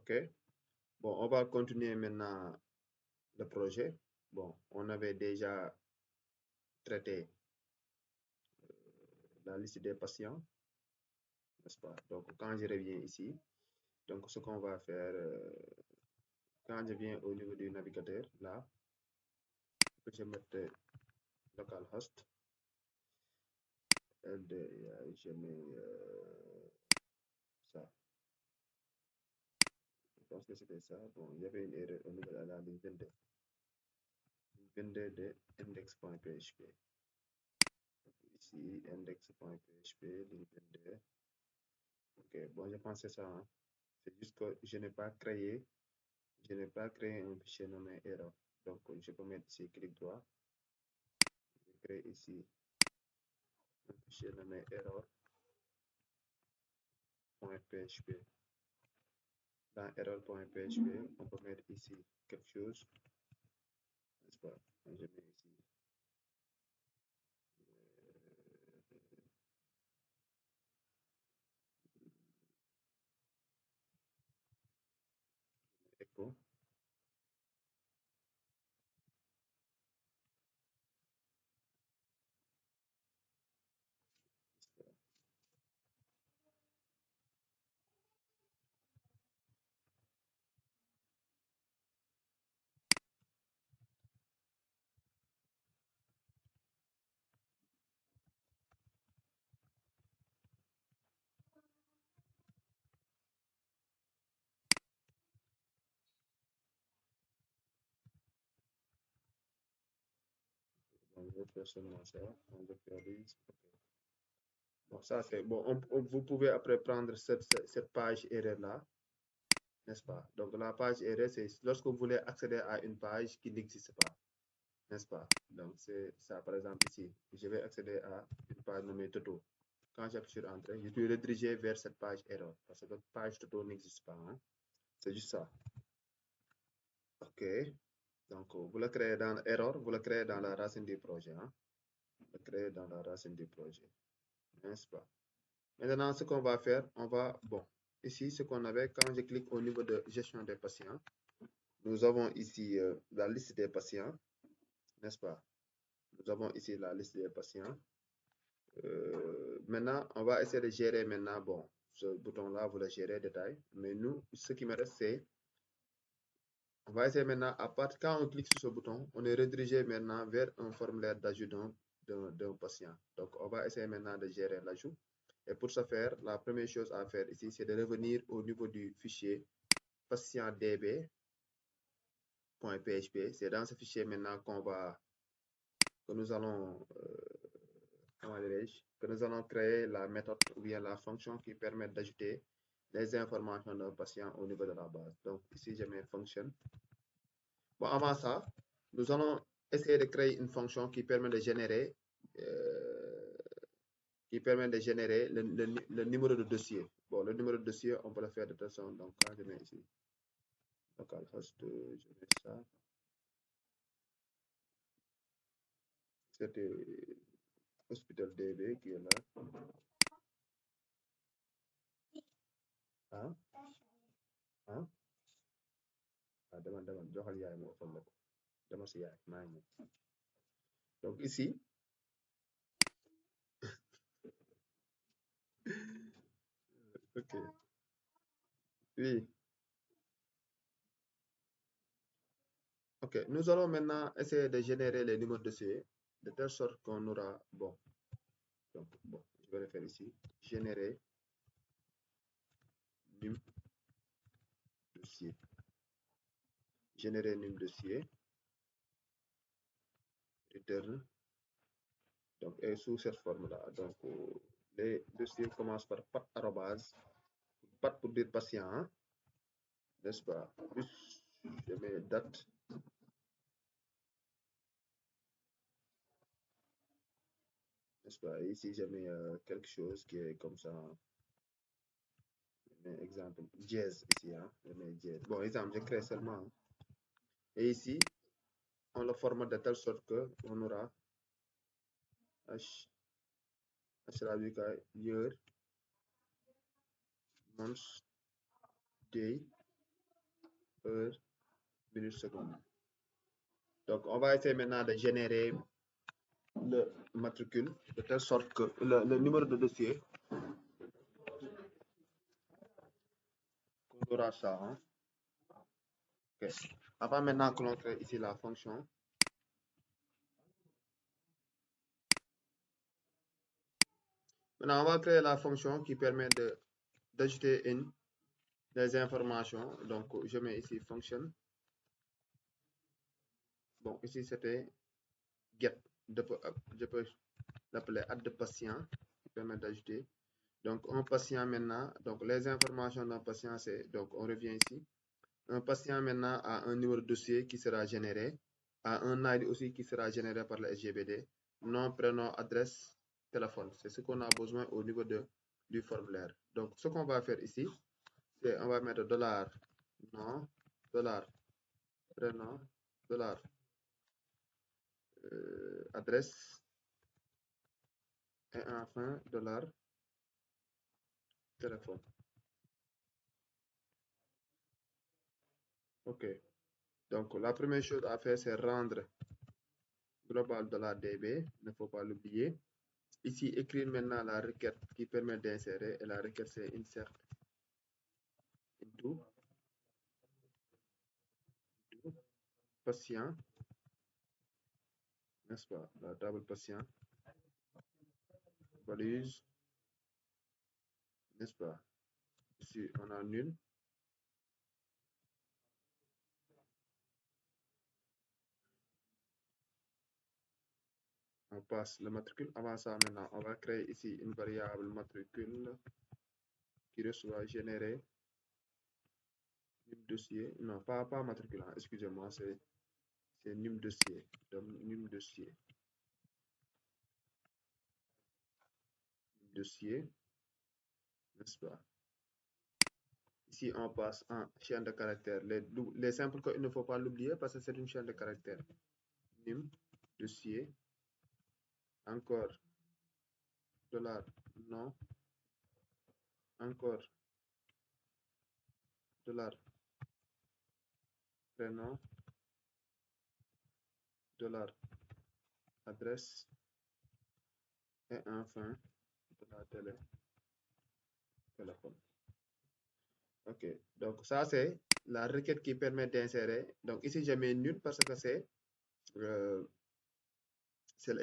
OK. Bon, on va continuer maintenant le projet. Bon, on avait déjà traité la liste des patients, n'est-ce pas? Donc, quand je reviens ici, donc ce qu'on va faire, quand je viens au niveau du navigateur, là, je mets localhost, je mets ça. Je pense que c'était ça. Bon, il y avait une erreur au niveau de la ligne 22. 22 de index.php. Ici, index.php, ligne 22. Ok, bon, je pense que c'est ça. Hein. C'est juste que je n'ai pas créé un fichier nommé error. Donc, je peux mettre ici clic droit. Je crée ici un fichier nommé error.php. Dans error.php, on peut mettre ici quelque chose. N'est-ce pas? Je mets ici echo. Donc, je fais seulement ça. On vectorise. Okay. Bon, ça c'est bon. Vous pouvez après prendre cette page erreur-là, n'est-ce pas? Donc, la page erreur, c'est lorsque vous voulez accéder à une page qui n'existe pas, n'est-ce pas? Donc, c'est ça, par exemple, ici. Je vais accéder à une page nommée Toto. Quand j'appuie sur Entrée, je suis redirigé vers cette page erreur parce que votre page Toto n'existe pas. Hein? C'est juste ça. OK. Donc, vous le créez dans error, vous le créez dans la racine du projet. Hein? Vous le créez dans la racine du projet, n'est-ce pas? Maintenant, ce qu'on va faire, on va, bon, ici, ce qu'on avait, quand je clique au niveau de gestion des patients, nous avons ici la liste des patients, n'est-ce pas? Nous avons ici la liste des patients. Maintenant, on va essayer de gérer maintenant, bon, ce bouton-là, vous le gérez détail, mais nous, ce qui me reste, c'est, on va essayer maintenant, à part, quand on clique sur ce bouton, on est redirigé maintenant vers un formulaire d'ajout d'un patient. Donc, on va essayer maintenant de gérer l'ajout. Et pour ce faire, la première chose à faire ici, c'est de revenir au niveau du fichier patientdb.php. C'est dans ce fichier maintenant que nous allons, que nous allons créer la méthode ou bien la fonction qui permet d'ajouter les informations d'un patient au niveau de la base. Donc ici, je mets function. Bon, avant ça, nous allons essayer de créer une fonction qui permet de générer le numéro de dossier. Bon, le numéro de dossier, on peut le faire de toute façon. Donc, quand je mets ici, localhost, je mets ça. C'était Hospital DB qui est là. Hein? Hein? Ah, demande, joxal yaay mo fal ko. Dama si yaay, maa ngi. Donc ici, ok, oui, ok. Nous allons maintenant essayer de générer les numéros de dossier de telle sorte qu'on aura, bon, donc, bon, je vais le faire ici, générer num dossier, générer num dossier, return, donc, et sous cette forme-là, donc, les dossiers commencent par pat arrobase, pat pour dire patient, hein, n'est-ce pas? Plus, je mets date. N'est-ce pas? Ici, je mets quelque chose qui est comme ça. Exemple, jazz ici. Hein? Je mets jazz. Bon, exemple, je crée seulement. Hein. Et ici, on le format de telle sorte que on aura H, year, month, day, heure, minute, seconde. Donc, on va essayer maintenant de générer le matricule de telle sorte que le numéro de dossier, qu'on aura ça. Hein? Ok. Avant maintenant que l'on crée ici la fonction, maintenant on va créer la fonction qui permet d'ajouter des informations. Donc, je mets ici function. Bon, ici c'était get. Je peux l'appeler add de patient qui permet d'ajouter. Donc, un patient maintenant, donc les informations d'un patient, c'est, donc on revient ici. Un patient maintenant a un numéro de dossier qui sera généré, a un ID aussi qui sera généré par le SGBD, nom, prénom, adresse, téléphone. C'est ce qu'on a besoin au niveau du formulaire. Donc, ce qu'on va faire ici, c'est on va mettre dollar, nom, dollar, prénom, dollar, adresse, et enfin dollar, téléphone. OK. Donc, la première chose à faire, c'est rendre global $DB. Il ne faut pas l'oublier. Ici, écrire maintenant la requête qui permet d'insérer. Et la requête, c'est insert into patient. N'est-ce pas? La table patient. Valise. N'est-ce pas? Ici, on a nul. On passe le matricule. Avant ça, maintenant, on va créer ici une variable matricule qui reçoit générer num dossier. Non, pas matricule, hein, excusez-moi, c'est num dossier. Donc, num dossier. Dossier, n'est-ce pas? Ici, on passe en chaîne de caractères. Les simples il ne faut pas l'oublier parce que c'est une chaîne de caractères. Num, dossier, encore, dollar, non, encore, dollar, prénom, dollar, adresse, et enfin, dollar téléphone. OK. Donc, ça, c'est la requête qui permet d'insérer. Donc, ici, je mets nul parce que c'est le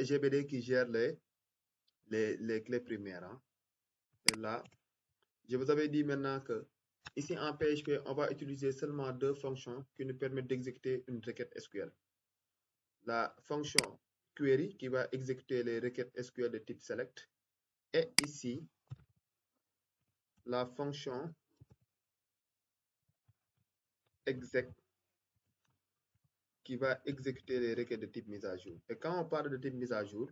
GBD qui gère les clés primaires. Hein. Et là, je vous avais dit maintenant que ici en PHP, on va utiliser seulement deux fonctions qui nous permettent d'exécuter une requête SQL. La fonction query qui va exécuter les requêtes SQL de type select. Et ici, la fonction exec qui va exécuter les requêtes de type mise à jour. Et quand on parle de type mise à jour,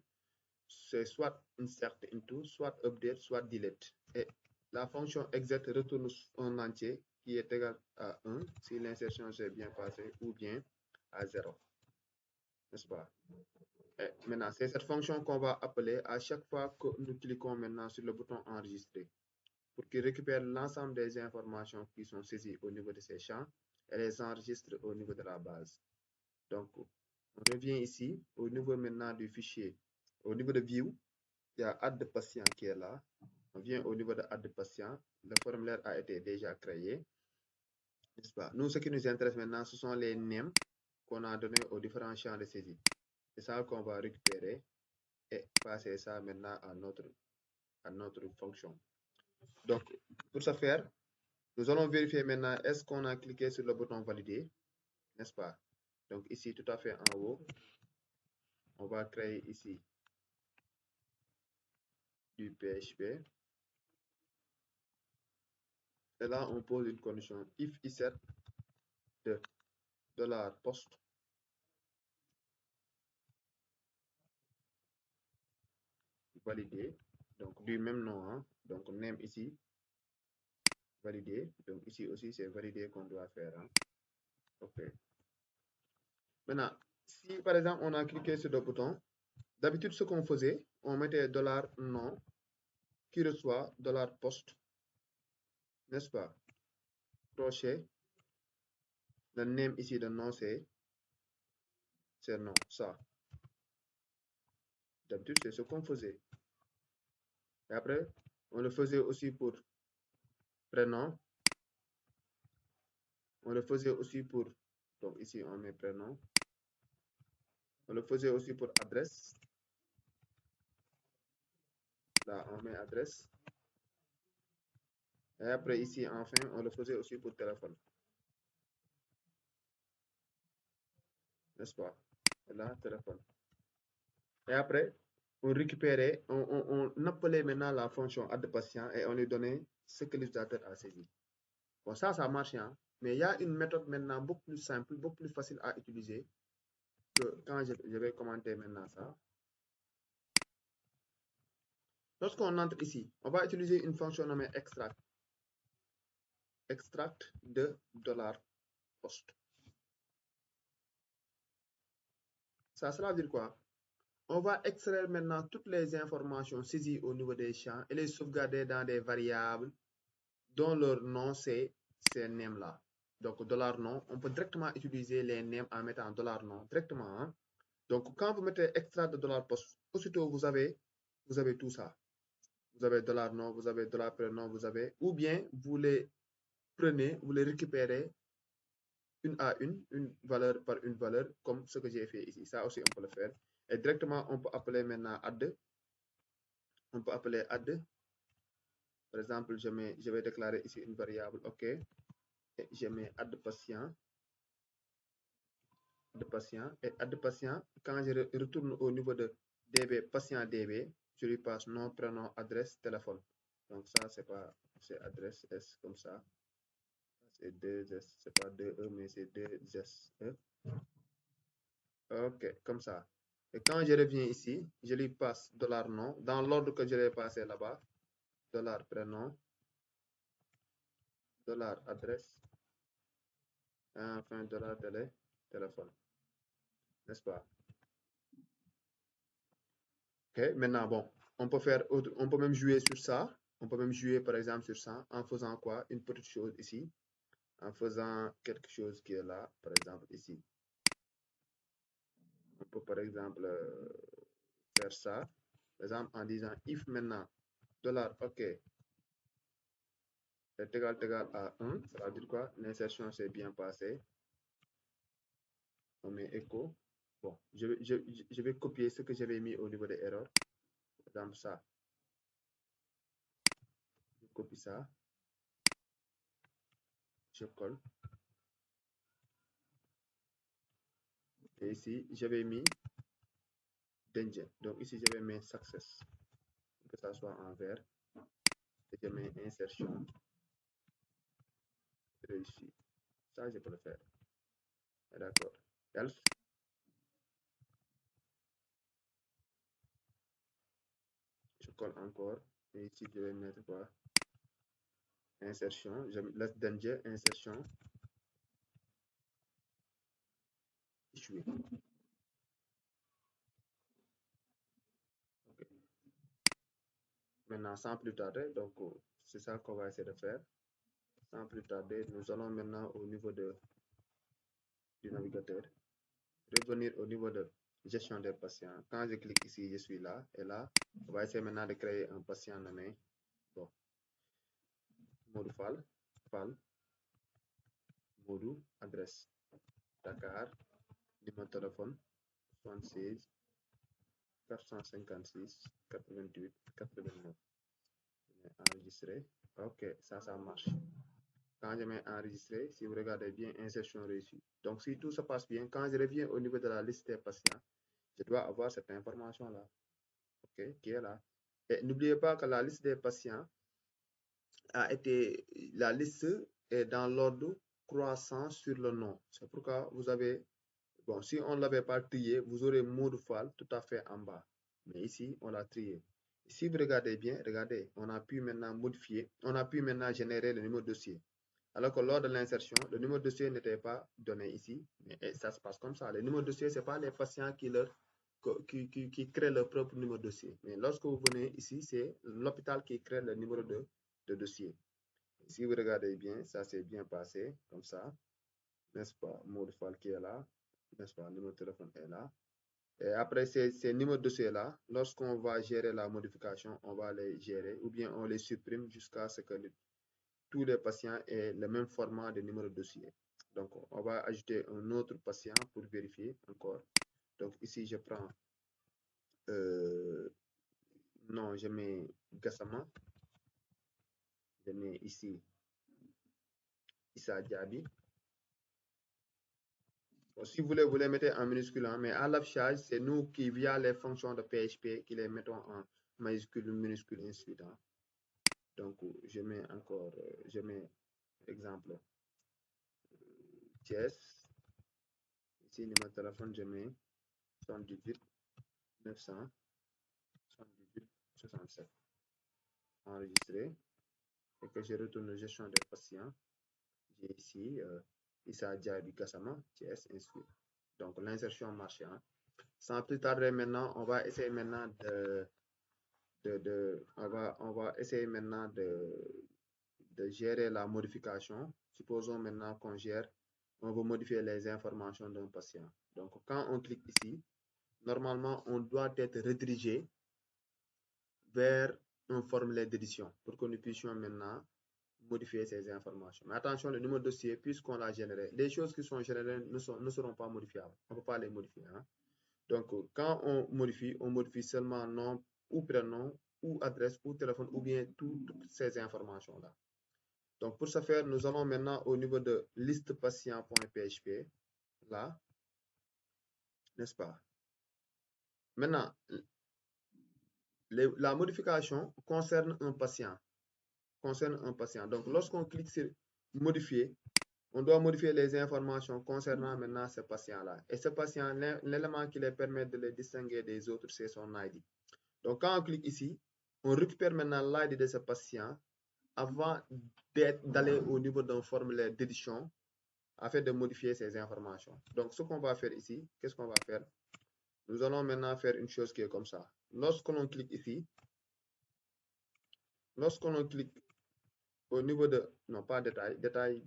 c'est soit insert into, soit update, soit delete. Et la fonction exec retourne un entier qui est égal à 1 si l'insertion s'est bien passée ou bien à 0. N'est-ce pas? Et maintenant, c'est cette fonction qu'on va appeler à chaque fois que nous cliquons maintenant sur le bouton enregistrer pour qu'il récupère l'ensemble des informations qui sont saisies au niveau de ces champs et les enregistre au niveau de la base. Donc, on revient ici au niveau maintenant du fichier. Au niveau de view, il y a add de patient qui est là. On vient au niveau de add de patient. Le formulaire a été déjà créé. N'est-ce pas? Nous, ce qui nous intéresse maintenant, ce sont les names qu'on a donnés aux différents champs de saisie. C'est ça qu'on va récupérer et passer ça maintenant à notre fonction. Donc, pour ce faire, nous allons vérifier maintenant est-ce qu'on a cliqué sur le bouton valider, n'est-ce pas? Donc, ici, tout à fait en haut, on va créer ici du PHP. Et là, on pose une condition if isset de $post validé, donc du même nom, hein? Donc name ici, validé, donc ici aussi c'est validé qu'on doit faire. Hein? OK. Maintenant, si par exemple on a cliqué sur le bouton, d'habitude ce qu'on faisait, on mettait $nom qui reçoit $post, n'est-ce pas? Crochet, Le name ici de nom, c'est non, ça. D'habitude, c'est ce qu'on faisait. Et après, on le faisait aussi pour prénom. On le faisait aussi pour, donc ici, on met prénom. On le faisait aussi pour adresse. Là, on met adresse. Et après, ici, enfin, on le faisait aussi pour téléphone. N'est-ce pas? Et là, téléphone. Et après, on récupérait, on appelait maintenant la fonction add patient et on lui donnait ce que l'utilisateur a saisi. Bon, ça marche, hein? Mais il y a une méthode maintenant beaucoup plus simple, beaucoup plus facile à utiliser que quand je vais commenter maintenant ça. Lorsqu'on entre ici, on va utiliser une fonction nommée extract. Extract de $post. Ça, cela veut dire quoi? On va extraire maintenant toutes les informations saisies au niveau des champs et les sauvegarder dans des variables dont leur nom c'est ces names-là. Donc, $nom, on peut directement utiliser les names en mettant $nom directement. Hein? Donc, quand vous mettez extra de $post, aussitôt vous avez tout ça. Vous avez $nom, vous avez $prénom, vous avez, ou bien vous les prenez, vous les récupérez une à une valeur par une valeur, comme ce que j'ai fait ici. Ça aussi, on peut le faire. Et directement, on peut appeler maintenant add. On peut appeler add. Par exemple, je vais déclarer ici une variable, OK. Et je mets add patient. De patient. Et add patient, quand je retourne au niveau de DB, patient DB, je lui passe nom, prénom, adresse, téléphone. Donc ça, c'est pas, c'est adresse S comme ça. C'est 2S, c'est pas 2E, mais c'est 2S. OK, comme ça. Et quand je reviens ici, je lui passe $nom dans l'ordre que je l'ai passé là-bas. $prénom, $adresse, et enfin téléphone. N'est-ce pas? OK, maintenant, bon, on peut faire autre, on peut même jouer sur ça. On peut même jouer, par exemple, sur ça en faisant quoi? Une petite chose ici. En faisant quelque chose qui est là, par exemple, ici. On peut, par exemple, faire ça. Par exemple, en disant if maintenant, $, OK, est égal à 1. Ça veut dire quoi? L'insertion s'est bien passée. On met echo. Bon, je vais copier ce que j'avais mis au niveau des erreurs. Par exemple, ça. Je copie ça. Je colle. Et ici, j'avais mis danger. Donc ici, je vais mettre success. Que ça soit en vert. Et je mets insertion. Réussi. Ça, je peux le faire. D'accord. Else. Je colle encore. Et ici, je vais mettre quoi? Insertion. Je laisse danger, insertion. Échoué. Okay. Maintenant, sans plus tarder, donc c'est ça qu'on va essayer de faire. Sans plus tarder, nous allons maintenant au niveau du navigateur. Revenir au niveau de gestion des patients. Quand je clique ici, je suis là. Et là, on va essayer maintenant de créer un patient nommé. Bon. Modou Fall. Modou, adresse. Dakar. Numéro de téléphone. 76 456 88 89. Enregistré. OK, ça marche. Quand je mets enregistré, si vous regardez bien, insertion réussie. Donc, si tout se passe bien, quand je reviens au niveau de la liste des patients, je dois avoir cette information-là, OK, qui est là. Et n'oubliez pas que la liste des patients la liste est dans l'ordre croissant sur le nom. C'est pourquoi vous avez, bon, si on ne l'avait pas trié, vous aurez Modou Fall tout à fait en bas. Mais ici, on l'a trié. Si vous regardez bien, regardez, on a pu maintenant modifier, on a pu maintenant générer le numéro de dossier. Alors que lors de l'insertion, le numéro de dossier n'était pas donné ici, mais ça se passe comme ça. Le numéro de dossier, ce n'est pas les patients qui créent leur propre numéro de dossier. Mais lorsque vous venez ici, c'est l'hôpital qui crée le numéro de dossier. Si vous regardez bien, ça s'est bien passé, comme ça. n'est-ce pas, Maud Fall qui est là, n'est-ce pas, le numéro de téléphone est là. Et après ces numéros de dossiers-là, lorsqu'on va gérer la modification, on va les gérer ou bien on les supprime jusqu'à ce que tous les patients aient le même format de numéro de dossier. Donc, on va ajouter un autre patient pour vérifier encore. Donc, ici, je prends, non, je mets Gassama, je mets ici Issa Diaby. Bon, si vous voulez, vous les mettez en minuscule, hein, mais à l'affichage, c'est nous qui, via les fonctions de PHP, qui les mettons en majuscule, minuscule, ainsi de suite. Hein. Donc, je mets encore, je mets exemple Thiès. Ici, numéro de téléphone, je mets 78 900 78 67. Enregistré. Et que je retourne la gestion des patients. J'ai ici Issa Diaby Gassama, Thiès, ainsi de suite. Donc, l'insertion marche. Hein. Sans plus tarder maintenant, on va essayer maintenant on va essayer maintenant de gérer la modification. Supposons maintenant qu'on gère, on veut modifier les informations d'un patient. Donc, quand on clique ici, normalement, on doit être redirigé vers un formulaire d'édition pour que nous puissions maintenant modifier ces informations. Mais attention, le numéro de dossier, puisqu'on l'a généré, les choses qui sont générées ne seront pas modifiables. On ne peut pas les modifier. Hein? Donc, quand on modifie seulement nom ou prénom ou adresse ou téléphone ou bien toutes ces informations-là. Donc, pour ce faire, nous allons maintenant au niveau de liste patient.php, là, n'est-ce pas? Maintenant, la modification concerne un patient. Donc, lorsqu'on clique sur modifier, on doit modifier les informations concernant maintenant ce patient-là. Et ce patient, l'élément qui les permet de les distinguer des autres, c'est son ID. Donc, quand on clique ici, on récupère maintenant l'ID de ce patient avant d'aller au niveau d'un formulaire d'édition afin de modifier ces informations. Donc, ce qu'on va faire ici, qu'est-ce qu'on va faire? Nous allons maintenant faire une chose qui est comme ça. Lorsqu'on clique ici, lorsqu'on clique au niveau de, non pas détail,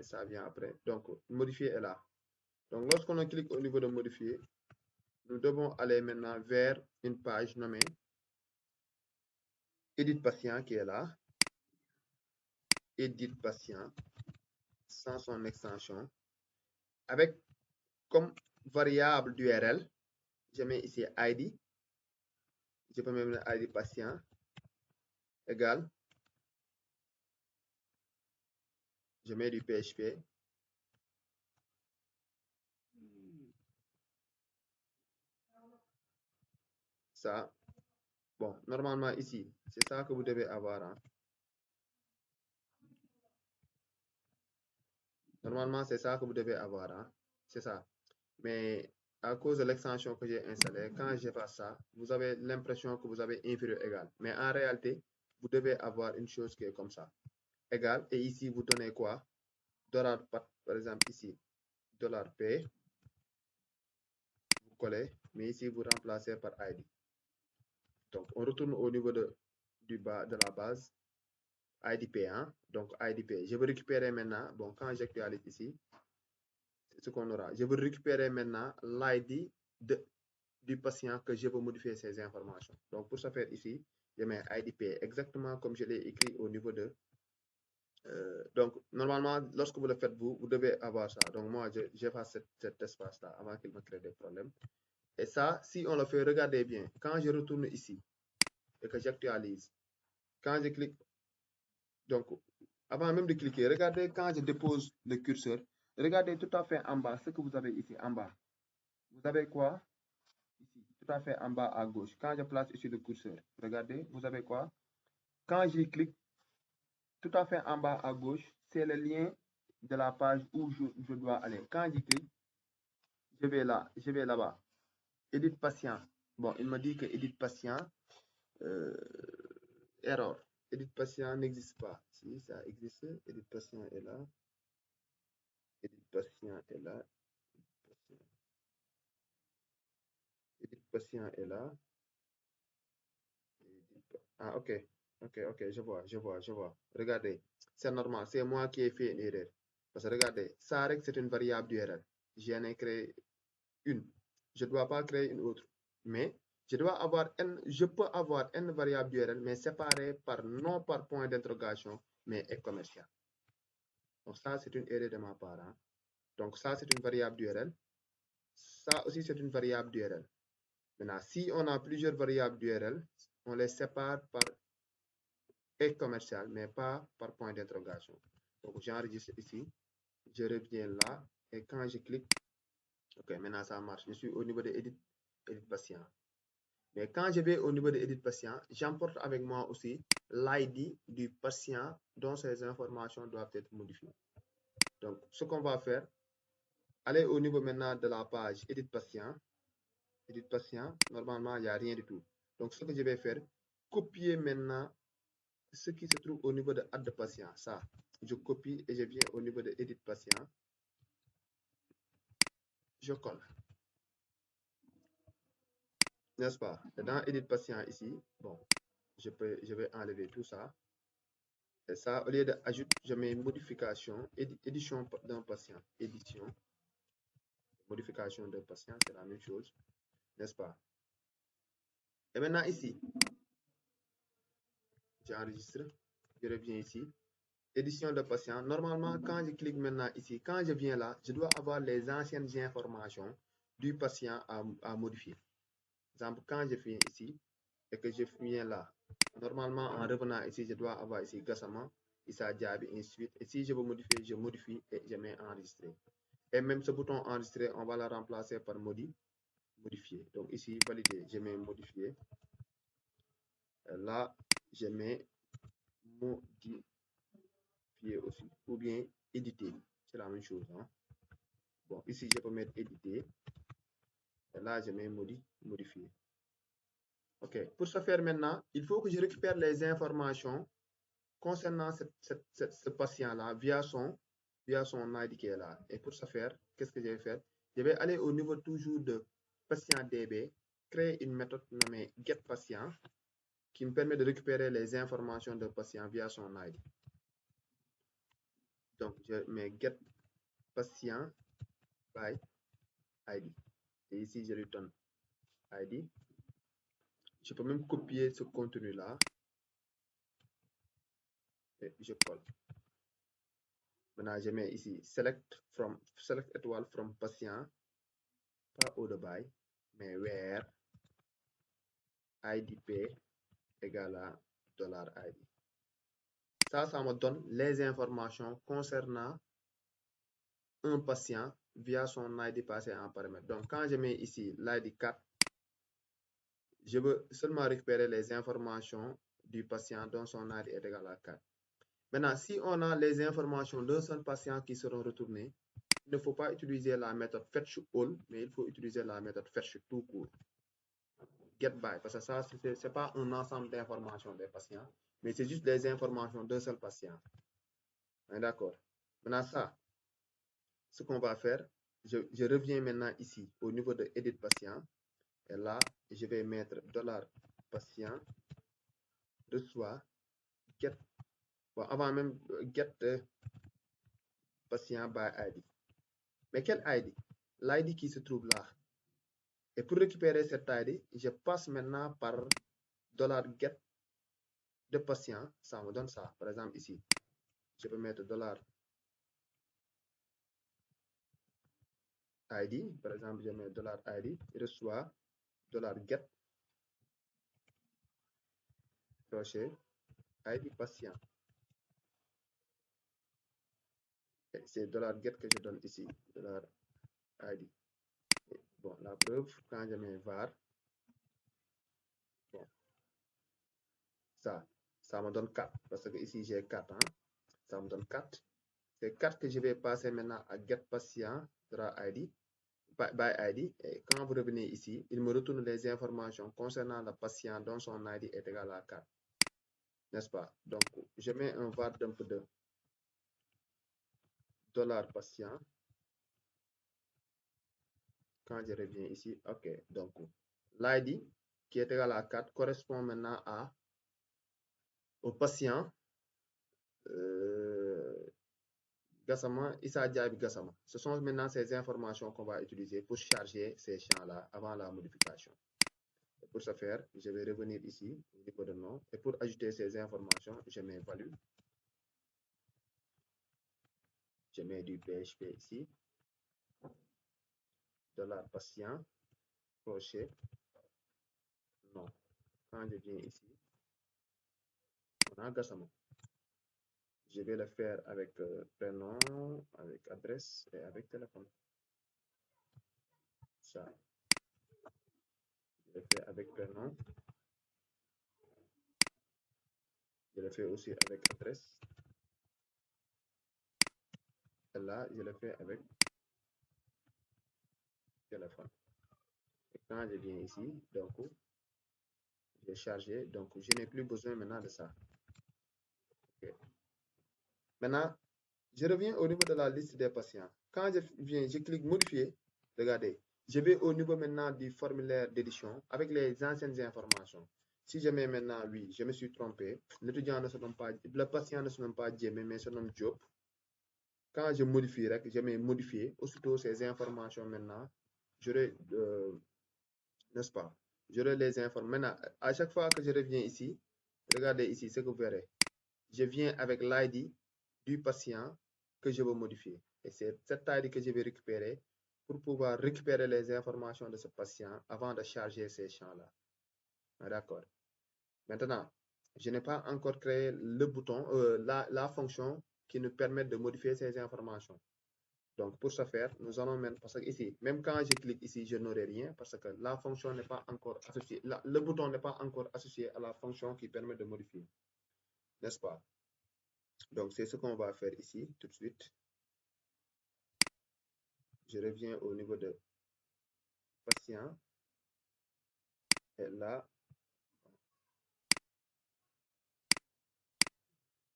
ça vient après. Donc, modifier est là. Donc, lorsqu'on clique au niveau de modifier, nous devons aller maintenant vers une page nommée Edit patient qui est là. Edit patient sans son extension. Avec comme variable d'URL, je mets ici ID. Je peux même mettre ID patient égal. Je mets du PHP. Ça. Bon, normalement ici, c'est ça que vous devez avoir. Hein. Normalement, c'est ça que vous devez avoir. Hein. C'est ça. Mais à cause de l'extension que j'ai installée, quand je fais ça, vous avez l'impression que vous avez inférieur égal. Mais en réalité, vous devez avoir une chose qui est comme ça. Égal. Et ici, vous donnez quoi? Dollar, par exemple, ici, dollar $P. Vous collez. Mais ici, vous remplacez par ID. Donc, on retourne au niveau du bas de la base. IDP, hein? Donc IDP. Je veux récupérer maintenant, bon, quand j'actualise ici, c'est ce qu'on aura. Je veux récupérer maintenant l'ID du patient que je veux modifier ces informations. Donc pour ce faire ici, je mets IDP exactement comme je l'ai écrit au niveau de... donc normalement, lorsque vous le faites, vous devez avoir ça. Donc moi, j'efface cet espace-là avant qu'il me crée des problèmes. Et ça, si on le fait, regardez bien. Quand je retourne ici et que j'actualise, quand je clique, donc avant même de cliquer, regardez quand je dépose le curseur, regardez tout à fait en bas, ce que vous avez ici en bas. Vous avez quoi? Ici, tout à fait en bas à gauche. Quand je place ici le curseur, regardez, vous avez quoi? Quand j'y clique, tout à fait en bas à gauche, c'est le lien de la page où je dois aller. Quand j'y clique, je vais là, je vais là-bas. Edit patient. Bon, il me dit que edit patient, erreur. Edit patient n'existe pas. Si ça existe, edit patient est là. Edit patient est là. Edit patient est là. Ah, ok, je vois. Regardez, c'est normal, c'est moi qui ai fait une erreur. Parce que regardez, ça c'est une variable d'URL. J'en ai créé une. Je ne dois pas créer une autre. Mais je peux avoir n variables d'URL, mais séparées non par point d'interrogation, mais est commercial. Donc ça, c'est une erreur de ma part. Hein. Donc ça, c'est une variable d'URL. Ça aussi, c'est une variable d'URL. Maintenant, si on a plusieurs variables d'URL, on les sépare par est commercial, mais pas par point d'interrogation. Donc j'enregistre ici, je reviens là, et quand je clique, ok, maintenant ça marche. Je suis au niveau de Edit patient. Mais quand je vais au niveau de Edit patient, j'emporte avec moi aussi l'ID du patient dont ces informations doivent être modifiées. Donc, ce qu'on va faire, aller au niveau maintenant de la page Edit patient. Edit patient, normalement, il n'y a rien du tout. Donc, ce que je vais faire, copier maintenant ce qui se trouve au niveau de Add patient. Ça, je copie et je viens au niveau de Edit patient. Je colle. N'est-ce pas? Et dans Edit patient ici, bon, je vais enlever tout ça. Et ça, au lieu d'ajouter, je mets modification, édition d'un patient. Édition, modification d'un patient, c'est la même chose. N'est-ce pas? Et maintenant ici, j'enregistre, je reviens ici. Édition de patient. Normalement, quand je clique maintenant ici, quand je viens là, je dois avoir les anciennes informations du patient à modifier. Par exemple, quand je viens ici et que je viens là, normalement, en revenant ici, je dois avoir ici Gassama, Issa Diaby, et ainsi de suite. Et si je veux modifier, je modifie et je mets enregistrer. Et même ce bouton enregistrer, on va le remplacer par modifier. Donc ici, valider, je mets modifier. Et là, je mets modifier aussi, ou bien éditer. C'est la même chose. Hein? Bon, ici, je peux mettre éditer. Et là, je mets modifier. OK. Pour ce faire maintenant, il faut que je récupère les informations concernant ce patient-là via son ID qui est là. Et pour ce faire, qu'est-ce que je vais faire? Je vais aller au niveau toujours de patient DB, créer une méthode nommée getPatient qui me permet de récupérer les informations de patient via son ID. Donc, je mets getPatient by ID. Et ici, je lui donne ID. Je peux même copier ce contenu-là et je colle. Maintenant, je mets ici select étoile from patient, pas au de by, mais where IDP égale à $ID. Ça me donne les informations concernant un patient via son ID passé en paramètre. Donc, quand je mets ici l'ID 4, je veux seulement récupérer les informations du patient dont son ID est égal à 4. Maintenant, si on a les informations d'un seul patient qui seront retournées, il ne faut pas utiliser la méthode fetch all, mais il faut utiliser la méthode fetch tout court. Get by, parce que ça, ce n'est pas un ensemble d'informations des patients, mais c'est juste les informations d'un seul patient. D'accord. Maintenant, ça, ce qu'on va faire, je reviens maintenant ici au niveau de Edit patient. Et là, je vais mettre $patient reçoit get. Bon, avant même get patient by ID. Mais quel ID? L'ID qui se trouve là. Et pour récupérer cet ID, je passe maintenant par $get de patient. Ça me donne ça. Par exemple, ici, je peux mettre $ID. Par exemple, je mets $ID. Reçoit $get crochet ID patient. C'est $get que je donne ici. $ID. Bon, la preuve, quand je mets var, bon, ça me donne 4. Parce que ici, j'ai 4. Hein? Ça me donne 4. C'est 4 que je vais passer maintenant à getPatient ID, by ID. Et quand vous revenez ici, il me retourne les informations concernant le patient dont son ID est égal à 4. N'est-ce pas? Donc, je mets un var dump de $patient. Quand je reviens ici, OK. Donc, l'ID qui est égal à 4 correspond maintenant au patient Gassama, Issa Diaby Gassama. Ce sont maintenant ces informations qu'on va utiliser pour charger ces champs-là avant la modification. Et pour ce faire, je vais revenir ici au niveau de nom. Et pour ajouter ces informations, je mets value. Je mets du PHP ici. $patient, crochet, nom. Quand je viens ici, on a Gassama. Je vais le faire avec prénom, avec adresse et avec téléphone. Ça. Je le fais avec prénom. Je le fais aussi avec adresse. Et là, je le fais avec téléphone. Et quand je viens ici, donc, je vais charger. Donc, je n'ai plus besoin maintenant de ça. Okay. Maintenant, je reviens au niveau de la liste des patients. Quand je viens, je clique modifier. Regardez, je vais au niveau maintenant du formulaire d'édition avec les anciennes informations. Si je mets maintenant oui, je me suis trompé. L'étudiant ne se nomme pas, le patient ne se nomme pas Djemé, mais se nomme Diop. Quand je modifie, je mets modifier. Aussitôt ces informations maintenant, j'aurai, n'est-ce pas? J'aurai les informations. Maintenant, à chaque fois que je reviens ici, regardez ici ce que vous verrez. Je viens avec l'ID du patient que je veux modifier. Et c'est cette ID que je vais récupérer pour pouvoir récupérer les informations de ce patient avant de charger ces champs-là. D'accord. Maintenant, je n'ai pas encore créé le bouton, la fonction qui nous permet de modifier ces informations. Donc, pour ce faire, nous allons mettre, parce que ici, même quand je clique ici, je n'aurai rien parce que la fonction n'est pas encore associée, le bouton n'est pas encore associé à la fonction qui permet de modifier. N'est-ce pas? Donc, c'est ce qu'on va faire ici tout de suite. Je reviens au niveau de patient. Et là,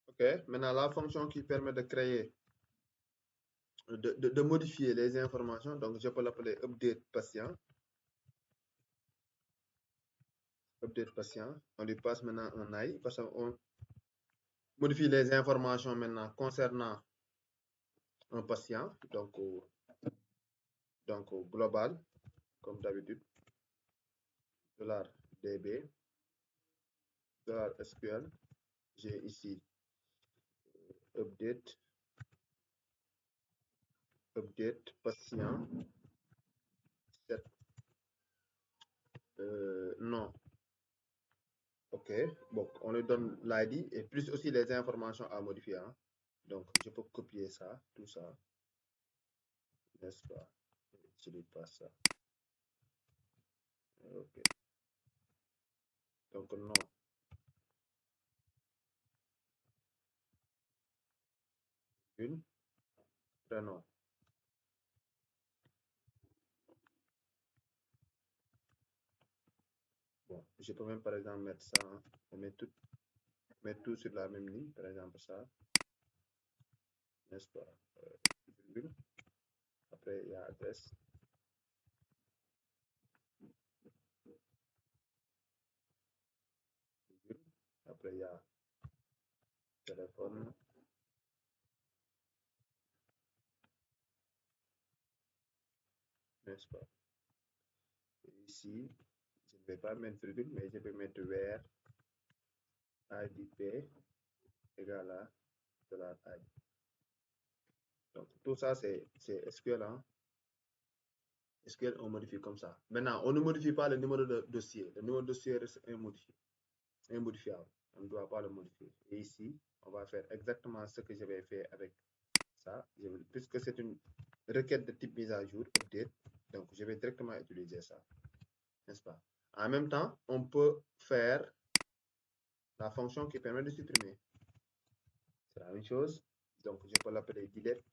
OK. Maintenant, la fonction qui permet de créer, de modifier les informations, donc je peux l'appeler update patient. Update patient. On lui passe maintenant un AI parce qu'on modifie les informations maintenant concernant un patient. Donc global, comme d'habitude, $db, $SQL. J'ai ici update patient, set, non. OK, bon, on lui donne l'ID et plus aussi les informations à modifier. Hein. Donc, je peux copier ça, tout ça. N'est-ce pas? Je ne pas ça. OK. Donc, non. Une, prénom. Bon, je peux même par exemple mettre ça, hein, et mettre tout sur la même ligne, par exemple ça. N'est-ce pas? Virgule. Après, il y a adresse. Virgule. Après, il y a téléphone. N'est-ce pas? Et ici, je ne vais pas mettre virgule, mais je vais mettre where IDP égale à $ID. Donc, tout ça, c'est SQL. Hein? SQL, on modifie comme ça. Maintenant, on ne modifie pas le numéro de dossier. Le numéro de dossier reste immodifiable. On ne doit pas le modifier. Et ici, on va faire exactement ce que j'avais fait avec ça. Puisque c'est une requête de type mise à jour, update, donc je vais directement utiliser ça. N'est-ce pas? En même temps, on peut faire la fonction qui permet de supprimer. C'est la même chose. Donc, je peux l'appeler delete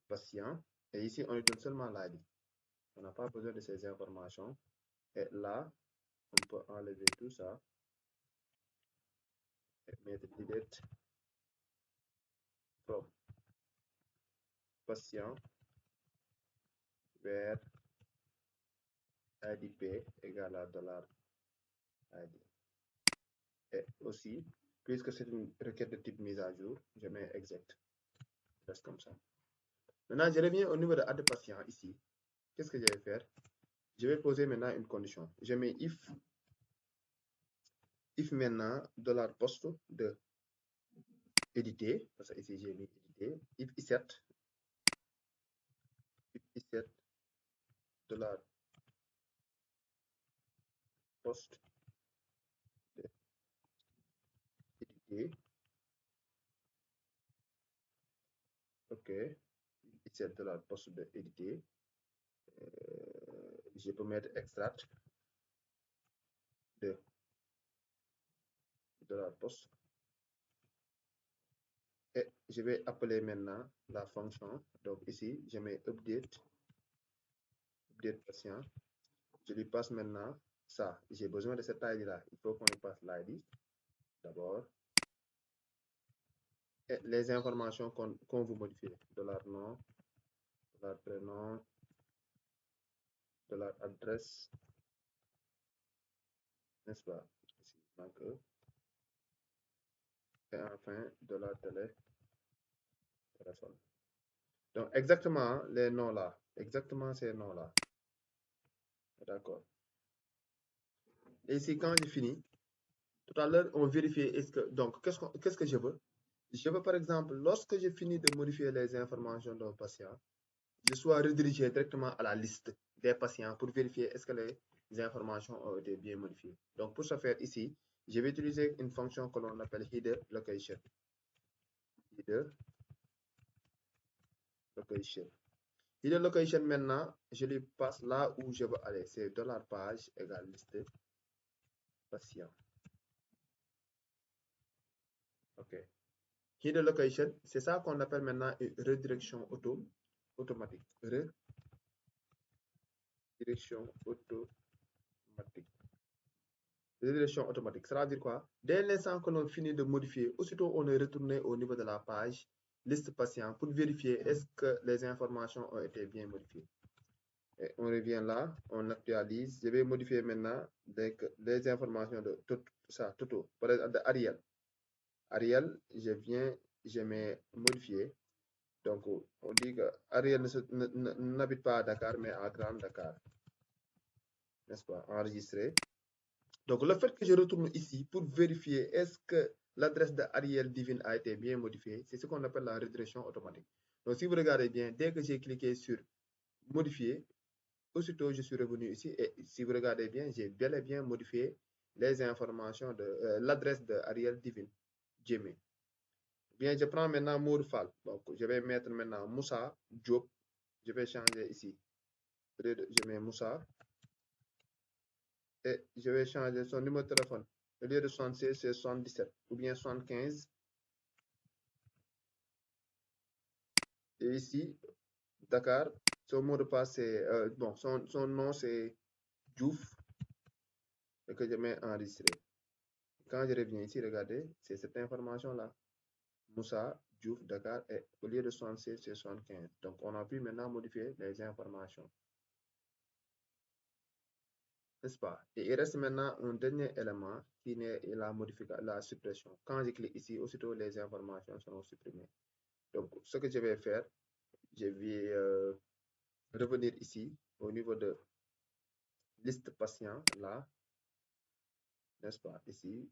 patient. Et ici, on lui donne seulement l'ID. On n'a pas besoin de ces informations. Et là, on peut enlever tout ça et mettre delete from patient where IDP égale à $ID. Et aussi, Puisque c'est une requête de type mise à jour, je mets exact. Je reste comme ça. Maintenant, je reviens au niveau de add patient ici. Qu'est-ce que je vais faire? Je vais poser maintenant une condition. Je mets if maintenant $post de éditer, parce que ici j'ai mis éditer, if iset $post de éditer, ok, iset $post de éditer, je peux mettre extract de $post et je vais appeler maintenant la fonction. Donc ici, je mets update patient. Je lui passe maintenant ça. J'ai besoin de cette ID là. Il faut qu'on lui passe l'ID d'abord. Et les informations qu'on veut modifier. $nom, $prénom, $adresse, n'est-ce pas? Ici, donc, et enfin, téléphone. Donc, exactement les noms là. Exactement ces noms là. D'accord. Et ici, quand j'ai fini, tout à l'heure, on vérifiait est-ce que. Donc, qu'est-ce que je veux? Je veux, par exemple, lorsque j'ai fini de modifier les informations d'un patient, je sois redirigé directement à la liste des patients pour vérifier est-ce que les informations ont été bien modifiées. Donc, pour ce faire ici, je vais utiliser une fonction que l'on appelle header location. Header location. Header location, maintenant, je lui passe là où je veux aller. C'est $page égale liste patient. OK. Header location, c'est ça qu'on appelle maintenant une redirection automatique. Redirection automatique. Redirection automatique, ça veut dire quoi? Dès l'instant que l'on finit de modifier, aussitôt on est retourné au niveau de la page liste patient pour vérifier est-ce que les informations ont été bien modifiées. Et on revient là, on actualise. Je vais modifier maintenant les informations de tout ça, tout. Par exemple, de Ariel. Ariel, je mets modifier. Donc, on dit que Ariel n'habite pas à Dakar, mais à Grand Dakar. N'est-ce pas? Enregistré. Donc, le fait que je retourne ici pour vérifier est-ce que l'adresse d'Ariel Divine a été bien modifiée, c'est ce qu'on appelle la redirection automatique. Donc, si vous regardez bien, dès que j'ai cliqué sur modifier, aussitôt je suis revenu ici et si vous regardez bien, j'ai bel et bien modifié les informations de l'adresse d'Ariel Divine, Gmail. Bien, je prends maintenant Mourfal. Donc, je vais mettre maintenant Moussa Diop. Je vais changer ici. Je mets Moussa et je vais changer son numéro de téléphone. Au lieu de 76, c'est 77 ou bien 75. Et ici, Dakar, son mot de passe, c'est, bon, son nom, c'est Diouf, et que je mets enregistré. Quand je reviens ici, regardez, c'est cette information-là. Moussa, Diouf, Dakar, et au lieu de 76, c'est 75. Donc, on a pu maintenant modifier les informations. N'est-ce pas? Et il reste maintenant un dernier élément qui est la suppression. Quand je clique ici, aussitôt les informations seront supprimées. Donc, ce que je vais faire, je vais revenir ici au niveau de liste patient, là, n'est-ce pas? Ici,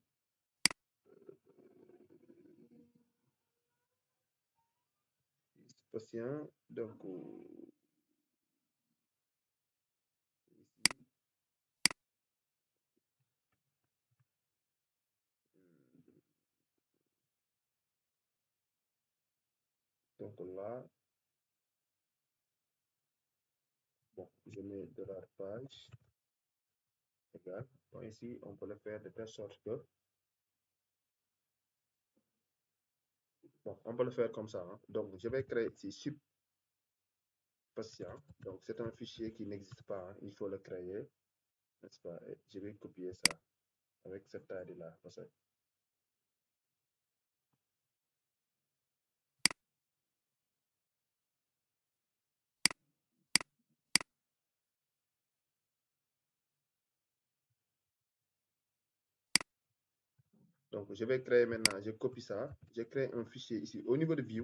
liste patient, donc, ici, donc là, bon, je mets de la page égale. Bon, ici, on peut le faire de telle sorte que, bon, on peut le faire comme ça. Hein. Donc, je vais créer ici subpatient. Donc, c'est un fichier qui n'existe pas. Hein. Il faut le créer, n'est-ce pas? Et je vais copier ça avec cette taille-là. Donc, je vais créer maintenant, je copie ça, je crée un fichier ici. Au niveau de View,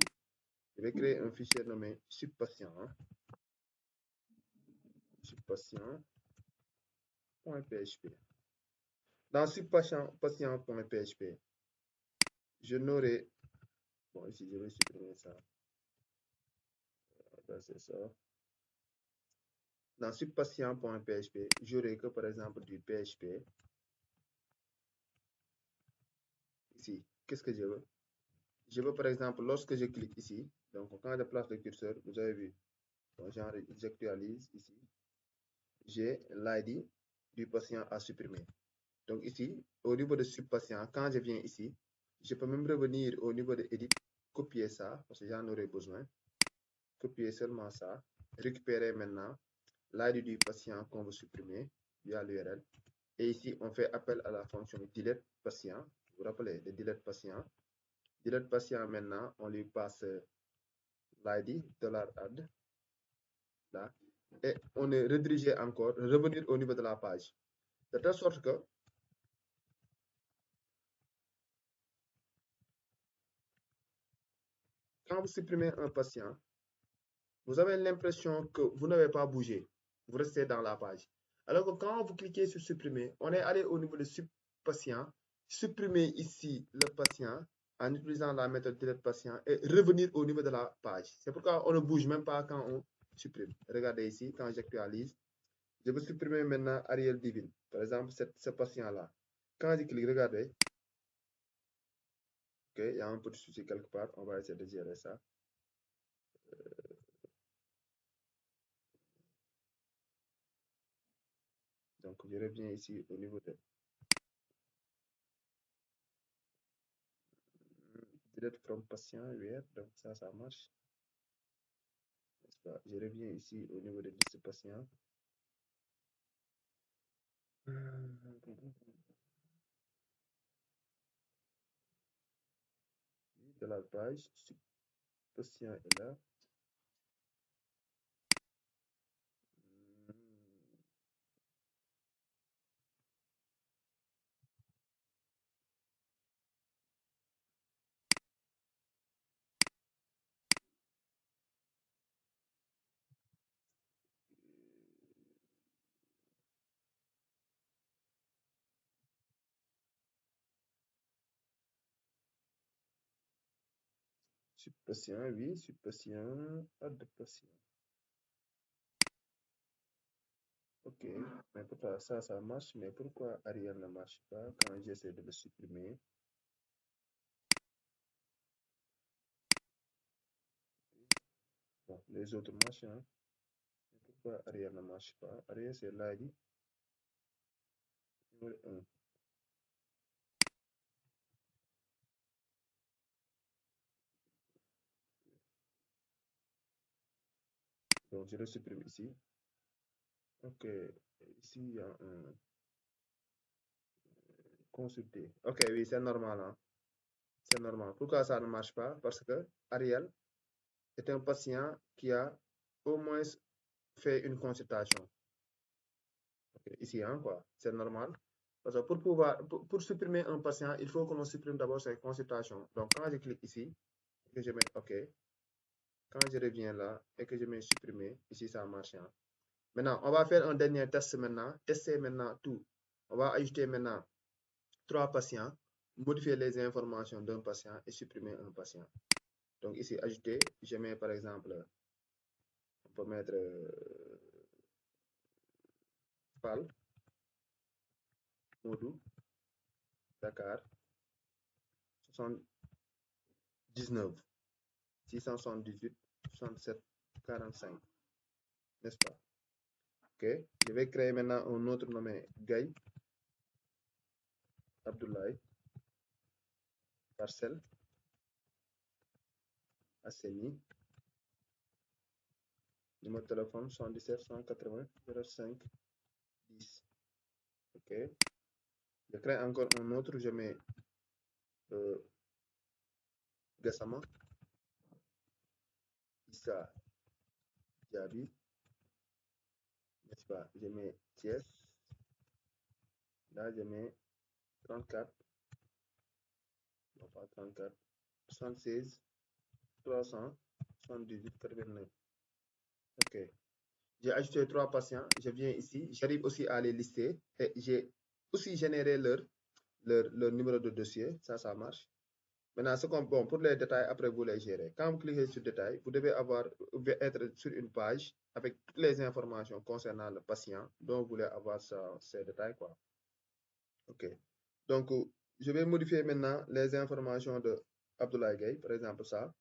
je vais créer un fichier nommé subpatient, hein, subpatient.php. Dans subpatient.php, je n'aurai, bon, ici, je vais supprimer ça. C'est ça. Dans subpatient.php, j'aurai que, par exemple, du PHP. Ici, qu'est-ce que je veux? Je veux, par exemple, lorsque je clique ici, donc quand je place le curseur, vous avez vu, donc j'actualise ici, j'ai l'ID du patient à supprimer. Donc ici, au niveau de subpatient, quand je viens ici, je peux même revenir au niveau de Edit, copier ça, parce que j'en aurai besoin, copier seulement ça, récupérer maintenant l'ID du patient qu'on veut supprimer via l'URL. Et ici, on fait appel à la fonction delete patient. Vous vous rappelez, le delete patient. Delete patient maintenant, on lui passe l'ID $add là, et on est redirigé encore, revenir au niveau de la page. De telle sorte que quand vous supprimez un patient, vous avez l'impression que vous n'avez pas bougé. Vous restez dans la page. Alors que quand vous cliquez sur supprimer, on est allé au niveau de patient, supprimer ici le patient en utilisant la méthode delete patient et revenir au niveau de la page. C'est pourquoi on ne bouge même pas quand on supprime. Regardez ici, quand j'actualise, je veux supprimer maintenant Ariel Divine. Par exemple, ce patient-là. Quand je clique, regardez, ok, il y a un petit souci quelque part. On va essayer de gérer ça. Donc, je reviens ici au niveau de delete from patient, where, donc ça marche. Je reviens ici au niveau de liste patient. De la page, patient est là. Subpatient, oui, subpatient, add patient. Ok, mais pourquoi ça marche, mais pourquoi Ariel ne marche pas quand j'essaie de le supprimer? Bon, les autres marchent, hein. Pourquoi Ariel ne marche pas? Ariel, c'est l'ID numéro 1. Donc, je le supprime ici. Ok, ici, il y a un consulter. Ok, oui, c'est normal, hein. C'est normal. Pourquoi ça ne marche pas? Parce que Ariel est un patient qui a au moins fait une consultation. Okay, ici, hein, quoi. C'est normal. Parce que pour supprimer un patient, il faut qu'on supprime d'abord ses consultations. Donc, quand je clique ici, que je mets OK, quand je reviens là et que je mets supprimer, ici, ça marche, hein. Maintenant, on va faire un dernier test maintenant. Tester maintenant tout. On va ajouter maintenant 3 patients, modifier les informations d'un patient et supprimer un patient. Donc ici, ajouter, je mets par exemple, on peut mettre PAL, Modou, Dakar, 79, 678, 67, 45, n'est-ce pas? Ok, je vais créer maintenant un autre nommé Gay, Abdoulaye, Parcelle, Asseni, numéro de téléphone 77 180 05 10. Ok, je crée encore un autre, je mets Gassama, Issa Diaby, n'est-ce pas? Je mets Thiès, là je mets 34, non pas 34, 76, 378, 89. Ok. J'ai ajouté 3 patients, je viens ici, j'arrive aussi à les lister et j'ai aussi généré leur numéro de dossier, ça marche. Maintenant, bon, pour les détails, après vous les gérez. Quand vous cliquez sur détails, vous devez être sur une page avec toutes les informations concernant le patient dont vous voulez avoir ces détails, quoi. Ok. Donc, je vais modifier maintenant les informations de Abdoulaye Gaye, par exemple ça,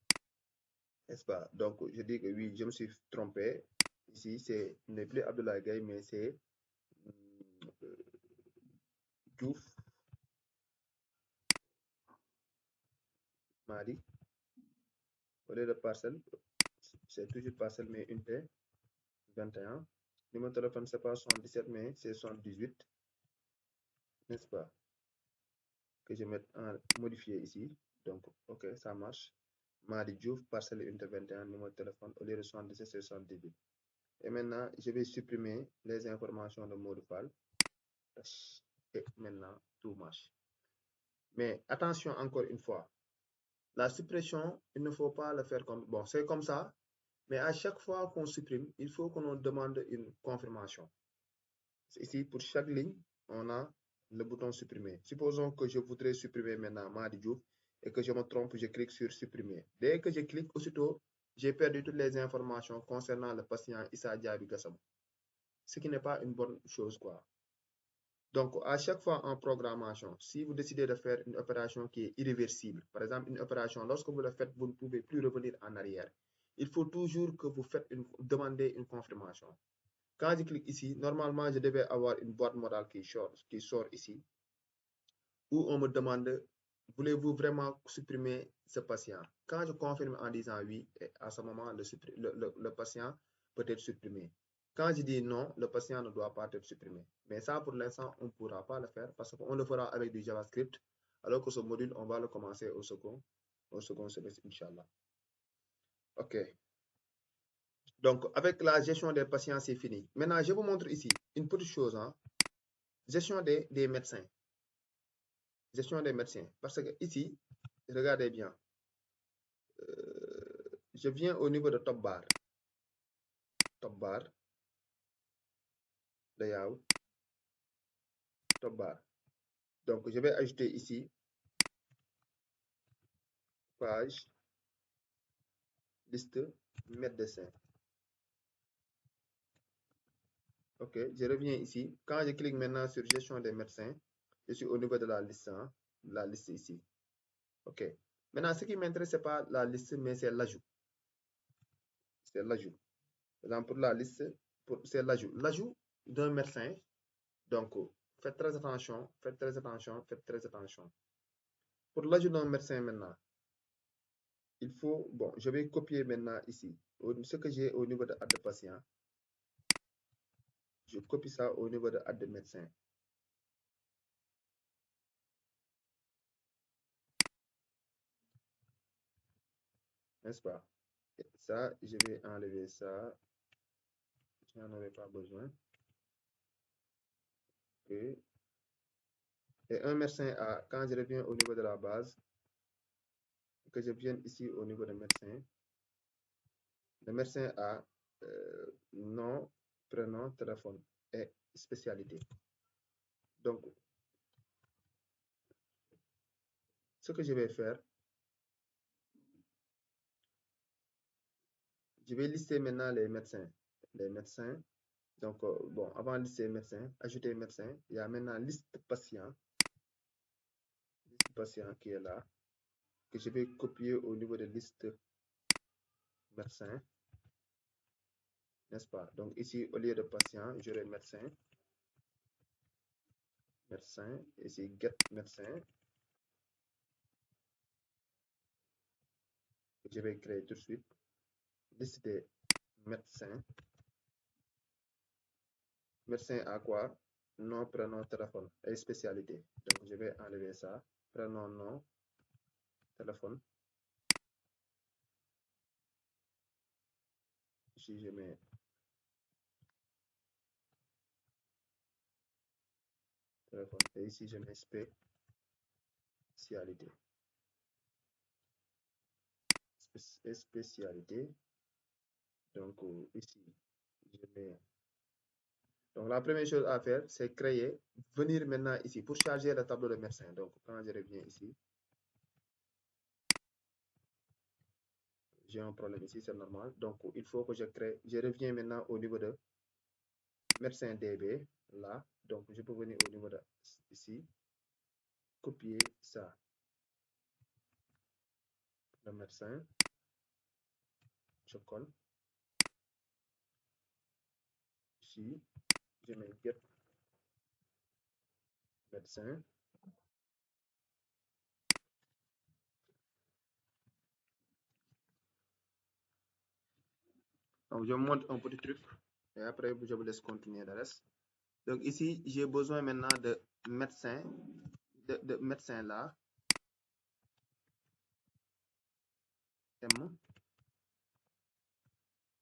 n'est-ce pas? Donc, je dis que oui, je me suis trompé. Ici, ce n'est plus Abdoulaye Gaye, mais c'est Diouf Madi. Au lieu de parcelle, c'est toujours parcelle, mais unité 21. Numéro de téléphone, c'est pas 77, mais c'est 78, n'est-ce pas? Que je mette en modifié ici. Donc, ok, ça marche. Madi Diouf, parcelle unité 21, numéro de téléphone, au lieu de 77, c'est 78. Et maintenant, je vais supprimer les informations de mot de Fall. Et maintenant, tout marche. Mais attention encore une fois, la suppression, il ne faut pas le faire comme... Bon, c'est comme ça, mais à chaque fois qu'on supprime, il faut qu'on demande une confirmation. Ici, pour chaque ligne, on a le bouton supprimer. Supposons que je voudrais supprimer maintenant Madi Diouf et que je me trompe, je clique sur supprimer. Dès que je clique, aussitôt, j'ai perdu toutes les informations concernant le patient Issa Diaby Gassam. Ce qui n'est pas une bonne chose, quoi. Donc, à chaque fois en programmation, si vous décidez de faire une opération qui est irréversible, par exemple une opération, lorsque vous la faites, vous ne pouvez plus revenir en arrière. Il faut toujours que vous demandez une confirmation. Quand je clique ici, normalement, je devais avoir une boîte morale qui sort ici, où on me demande, voulez-vous vraiment supprimer ce patient? Quand je confirme en disant oui, à ce moment, le patient peut être supprimé. Quand je dis non, le patient ne doit pas être supprimé. Mais ça, pour l'instant, on ne pourra pas le faire parce qu'on le fera avec du JavaScript, alors que ce module, on va le commencer au second semestre, Inch'Allah. OK. Donc, avec la gestion des patients, c'est fini. Maintenant, je vous montre ici une petite chose. Hein. Gestion des médecins. Gestion des médecins. Parce que ici, regardez bien. Je viens au niveau de top bar. Top bar. Layout. Top bar. Donc, je vais ajouter ici page, liste, médecin. OK, je reviens ici. Quand je clique maintenant sur gestion des médecins, je suis au niveau de la liste, hein, la liste ici. OK. Maintenant, ce qui m'intéresse, ce n'est pas la liste, mais c'est l'ajout. C'est l'ajout. Par exemple, pour la liste, c'est l'ajout. L'ajout d'un médecin. Donc, faites très attention, faites très attention, faites très attention. Pour l'ajout d'un médecin maintenant, il faut, bon, je vais copier maintenant ici. Ce que j'ai au niveau de aide de patient, je copie ça au niveau de aide de médecin. N'est-ce pas? Et ça, je vais enlever ça. Je n'en avais pas besoin. Okay. Et un médecin A, quand je reviens au niveau de la base, que je vienne ici au niveau de médecin, le médecin A, nom, prénom, téléphone et spécialité. Donc, ce que je vais faire, je vais lister maintenant les médecins. Les médecins. Donc, bon, avant de lister médecin, ajouter médecin, il y a maintenant liste patient qui est là, que je vais copier au niveau de liste médecin, n'est-ce pas? Donc, ici, au lieu de patient, j'aurai médecin, ici, get médecin, je vais créer tout de suite, liste des médecins, médecin à quoi? Nom, prénom, téléphone et spécialité. Donc, je vais enlever ça, prénom, nom, téléphone. Ici, je mets téléphone et ici, je mets spécialité. spécialité. Donc, ici, je mets. Donc, la première chose à faire, c'est créer, venir maintenant ici pour charger le tableau de médecin. Donc, quand je reviens ici, j'ai un problème ici, c'est normal. Donc, il faut que je crée, je reviens maintenant au niveau de médecin DB, là. Donc, je peux venir au niveau de ici, copier ça, le médecin, je colle. Ici, je mets get médecin. Donc, je montre un petit truc et après, je vous laisse continuer le reste. Donc, ici, j'ai besoin maintenant de médecin, de médecin là, M,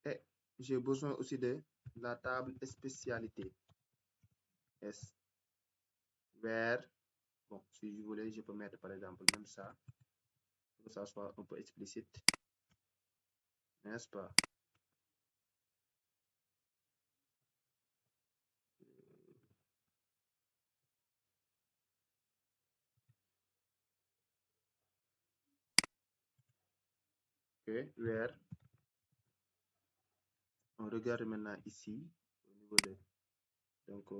et j'ai besoin aussi de la table spécialité, S, vert. Bon, si je voulais, je peux mettre par exemple même ça, pour que ça soit un peu explicite, n'est-ce pas? Ok, vert. On regarde maintenant ici, au niveau de, donc,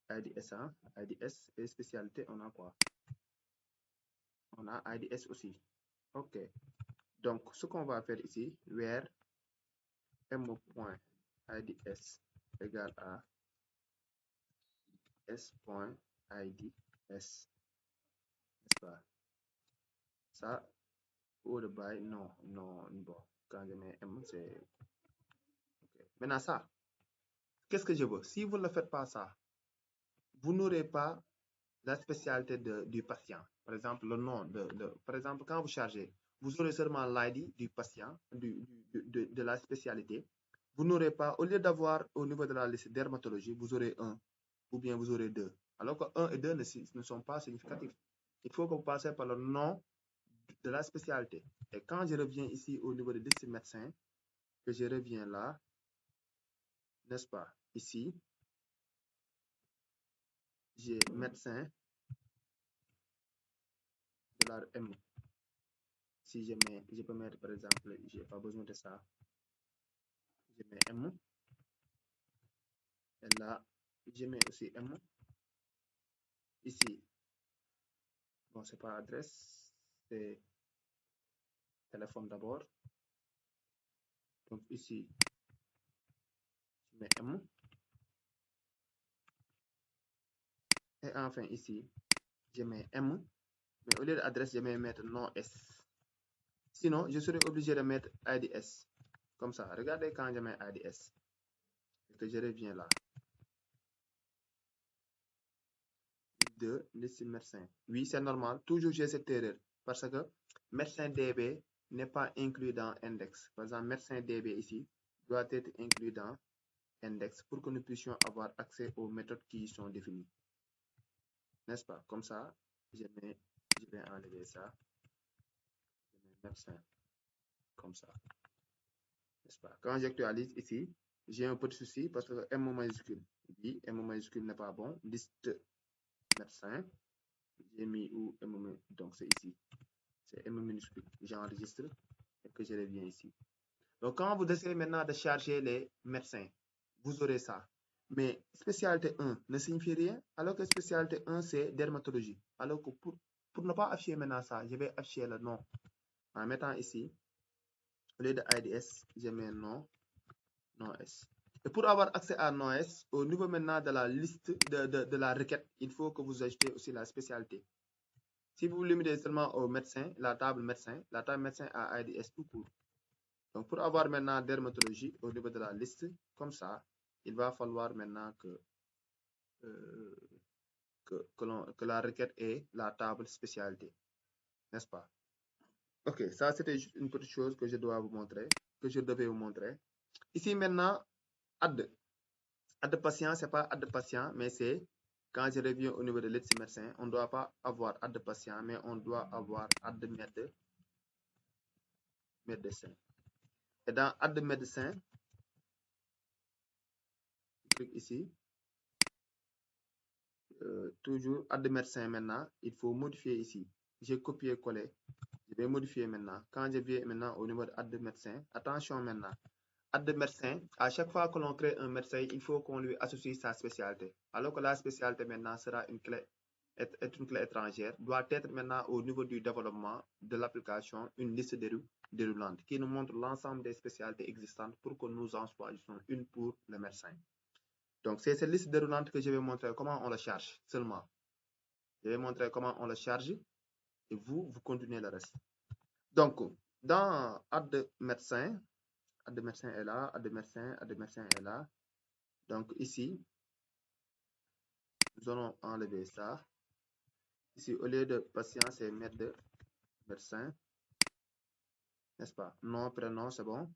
IDS, hein, IDS et spécialité, on a quoi? On a IDS aussi. Ok. Donc, ce qu'on va faire ici, where m.ids égale à s.ids, n'est-ce pas? Ça, ou le bail, non, non, bon. Quand je mets m, c'est... Okay. Maintenant, ça, qu'est-ce que je veux? Si vous ne le faites pas ça, vous n'aurez pas la spécialité du patient. Par exemple, le nom par exemple, quand vous chargez, vous aurez seulement l'ID du patient, de la spécialité. Vous n'aurez pas, au lieu d'avoir au niveau de la liste dermatologie, vous aurez un ou bien vous aurez deux. Alors que 1 et 2 ne sont pas significatifs. Il faut que vous passiez par le nom de la spécialité. Et quand je reviens ici au niveau de liste médecin, que je reviens là, n'est-ce pas? Ici, j'ai médecin de la M. Si je mets, je peux mettre par exemple, je n'ai pas besoin de ça. Je mets M. Et là, je mets aussi M. Ici, bon, c'est pas adresse, c'est téléphone d'abord. Donc ici, je mets M. Et enfin ici, je mets M. Mais au lieu d'adresse, je vais mettre non S. Sinon, je serai obligé de mettre IDS. Comme ça. Regardez quand je mets IDS. Et que je reviens là. De liste médecin. Oui, c'est normal. Toujours j'ai cette erreur. Parce que médecin DB n'est pas inclus dans index. Par exemple, médecin DB ici doit être inclus dans index pour que nous puissions avoir accès aux méthodes qui sont définies. N'est-ce pas? Comme ça, je vais enlever ça. Je mets médecin. Comme ça. N'est-ce pas? Quand j'actualise ici, j'ai un petit souci parce que M majuscule. Oui, M majuscule n'est pas bon. Liste médecin. J'ai mis où M, donc c'est ici. C'est M minuscule. J'enregistre et que je reviens ici. Donc, quand vous essayez maintenant de charger les médecins, vous aurez ça. Mais spécialité 1 ne signifie rien, alors que spécialité 1, c'est dermatologie. Alors que pour ne pas afficher maintenant ça, je vais afficher le nom en mettant ici, au lieu de IDS, je mets nom, non S. Et pour avoir accès à non S, au niveau maintenant de la liste de la requête, il faut que vous ajoutez aussi la spécialité. Si vous limitez seulement au médecin, la table médecin a IDS tout court. Donc, pour avoir maintenant dermatologie au niveau de la liste, comme ça, il va falloir maintenant que la requête ait la table spécialité. N'est-ce pas? Ok, ça c'était une petite chose que je dois vous montrer, que je devais vous montrer. Ici maintenant, add. Add patient, c'est pas add patient, mais c'est quand je reviens au niveau de liste médecin, on ne doit pas avoir add patient, mais on doit avoir add méthode. médecin. Et dans add médecin, clique ici. Toujours add médecin maintenant, il faut modifier ici. J'ai copié-collé. Je vais modifier maintenant. Quand je viens maintenant au niveau de add médecin, attention maintenant. Add médecin, à chaque fois que l'on crée un médecin, il faut qu'on lui associe sa spécialité. Alors que la spécialité maintenant sera une clé, est une clé étrangère, doit être maintenant au niveau du développement de l'application une liste déroulante qui nous montre l'ensemble des spécialités existantes pour que nous en choisissions une pour le médecin. Donc, c'est cette liste déroulante que je vais montrer comment on le charge seulement. Je vais montrer comment on le charge et vous continuez le reste. Donc, dans add médecin est là, add médecin est là. Donc, ici, nous allons enlever ça. Ici, au lieu de patient, c'est médecin. N'est-ce pas? Nom, prénom, c'est bon.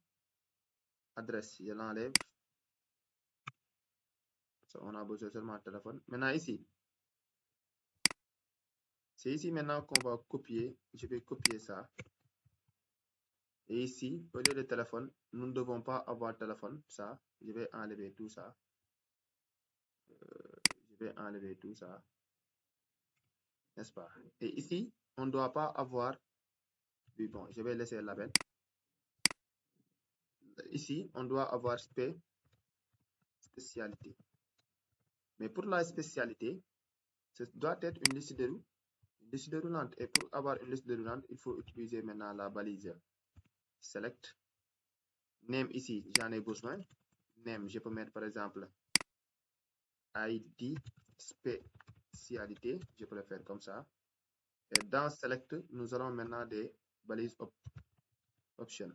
Adresse, je l'enlève. On a besoin seulement de téléphone. Maintenant, ici, c'est ici maintenant qu'on va copier. Je vais copier ça. Et ici, au lieu de téléphone, nous ne devons pas avoir téléphone. Ça, je vais enlever tout ça. Je vais enlever tout ça. N'est-ce pas? Et ici, on ne doit pas avoir. Oui, bon, je vais laisser label. Ici, on doit avoir spécialité. Mais pour la spécialité, ce doit être une liste déroulante. Et pour avoir une liste déroulante, il faut utiliser maintenant la balise select. Name ici, j'en ai besoin. Name, je peux mettre par exemple ID spécialité. Je peux le faire comme ça. Et dans select, nous aurons maintenant des balises option.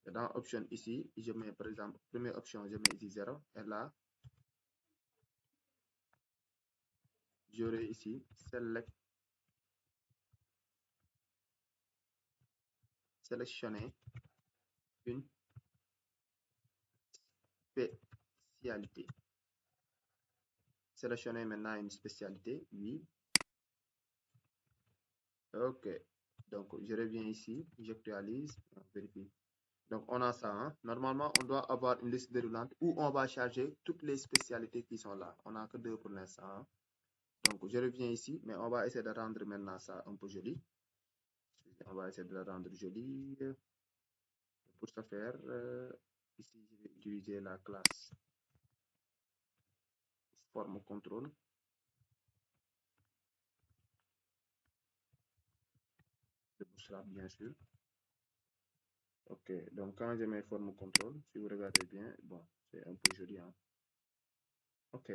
Et dans option ici, je mets par exemple, première option, je mets ici 0. Et là, j'aurai ici sélectionner une spécialité. Sélectionner maintenant une spécialité, oui. Ok. Donc, je reviens ici, j'actualise, on vérifie. Donc, on a ça. Hein. Normalement, on doit avoir une liste déroulante où on va charger toutes les spécialités qui sont là. On n'a que deux pour l'instant. Hein. Donc, je reviens ici, mais on va essayer de rendre maintenant ça un peu joli. On va essayer de le rendre joli. Pour ce faire, ici, je vais utiliser la classe forme contrôle. De Bootstrap, bien sûr. Ok, donc quand je mets forme contrôle, si vous regardez bien, bon, c'est un peu joli. Hein. Ok.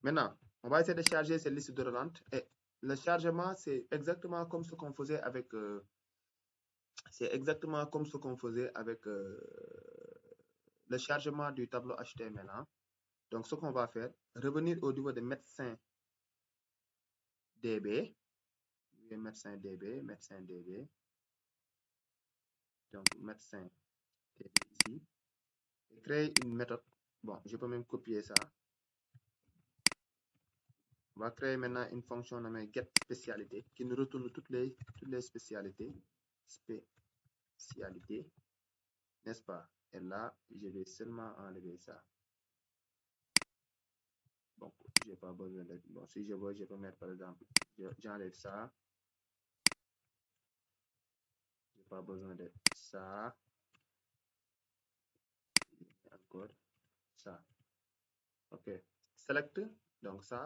Maintenant, on va essayer de charger cette liste déroulante. Et le chargement, c'est exactement comme ce qu'on faisait avec... c'est exactement comme ce qu'on faisait avec le chargement du tableau HTML. Hein. Donc, ce qu'on va faire, revenir au niveau de médecin DB. Médecin DB. Donc, médecin DB ici. Et créer une méthode. Bon, je peux même copier ça. On va créer maintenant une fonction nommée get spécialité qui nous retourne toutes les spécialités. Spécialité. N'est-ce pas? Et là, je vais seulement enlever ça. Donc, je n'ai pas besoin de... Bon, si je veux, je peux mettre par exemple, j'enlève ça. Je n'ai pas besoin de ça. Encore ça. OK. Select. Donc, ça.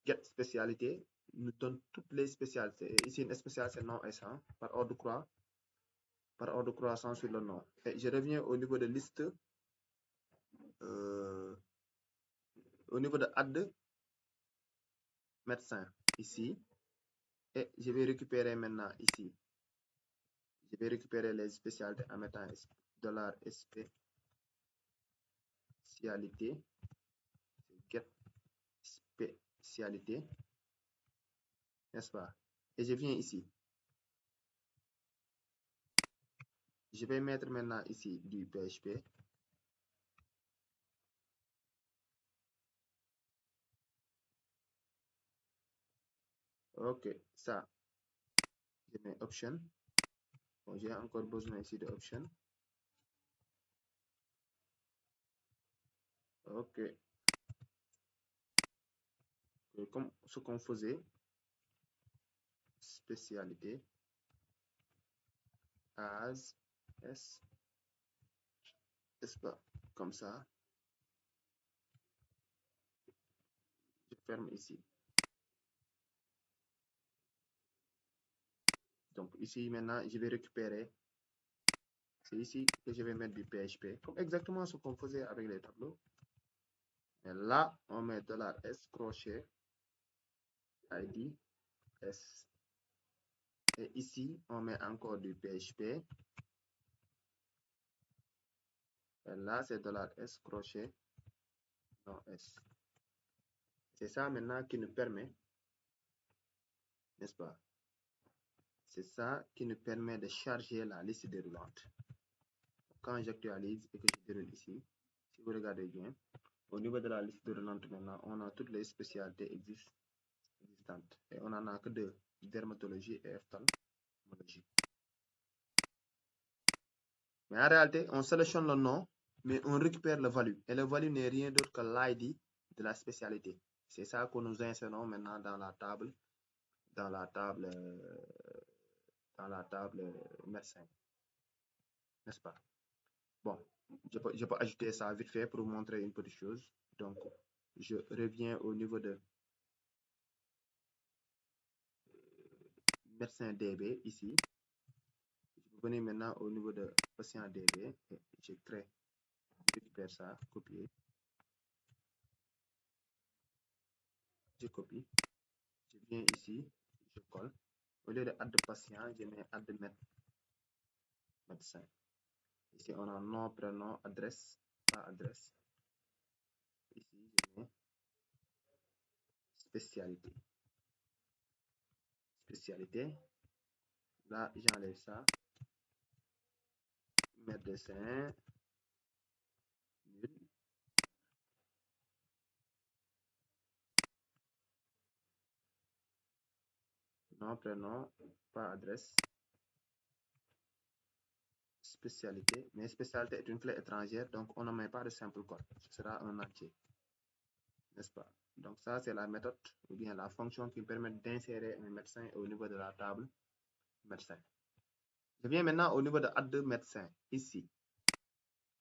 Get spécialité nous donne toutes les spécialités. Ici, une spécialité non S, hein, par ordre croissant sur le nom. Et je reviens au niveau de liste. Au niveau de add médecin ici. Et je vais récupérer maintenant ici. Je vais récupérer les spécialités en mettant $spécialité. Get spécialité. N'est-ce pas? Et je viens ici. Je vais mettre maintenant ici du PHP. Ok, ça. Je mets option. Bon, j'ai encore besoin ici de option. Ok. Comme ce qu'on faisait, spécialité, as, s, pas, comme ça. Je ferme ici. Donc ici, maintenant, je vais récupérer. C'est ici que je vais mettre du PHP, comme exactement ce qu'on faisait avec les tableaux. Et là, on met $s crochet ID S. Et ici, on met encore du PHP. Et là, c'est $s crochet non S. C'est ça maintenant qui nous permet, n'est-ce pas? C'est ça qui nous permet de charger la liste déroulante. Quand j'actualise et que je déroule ici, si vous regardez bien, au niveau de la liste déroulante maintenant, on a toutes les spécialités existantes. Et on n'en a que deux, dermatologie et ophtalmologie. Mais en réalité, on sélectionne le nom, mais on récupère le value. Et le value n'est rien d'autre que l'ID de la spécialité. C'est ça que nous insérons maintenant dans la table médecin, n'est-ce pas? Bon, je peux ajouter ça vite fait pour vous montrer une petite chose. Donc, je reviens au niveau de médecin DB ici. Je venez maintenant au niveau de patient DB et je crée, je récupère ça, copier, je copie, je viens ici, je colle. Au lieu de add patient, je mets add médecin. Ici, on a nom, prénom, adresse, pas adresse. Ici, je mets spécialité. Spécialité. Là, j'enlève ça. Médecin. Nul. Nom, prénom, pas adresse. Spécialité. Mais spécialité est une clé étrangère, donc on ne met pas de simple code. Ce sera un entier. N'est-ce pas? Donc ça, c'est la méthode ou bien la fonction qui permet d'insérer un médecin au niveau de la table médecin. Je viens maintenant au niveau de add médecin, ici.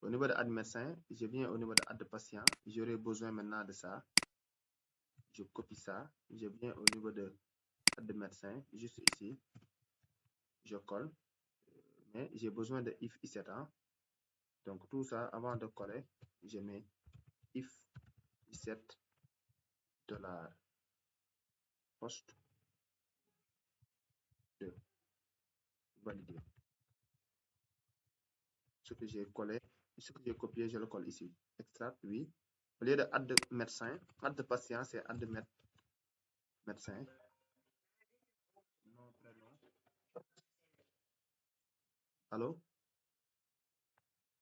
Au niveau de add médecin, je viens au niveau de add patient. J'aurai besoin maintenant de ça. Je copie ça. Je viens au niveau de add médecin, juste ici. Je colle. Mais j'ai besoin de if ici. Donc tout ça, avant de coller, je mets if set $post de valider. Ce que j'ai collé, ce que j'ai copié, je le colle ici. Extract, oui. Au lieu de add médecin, add patient, c'est add médecin. Nom, prénom. Allô?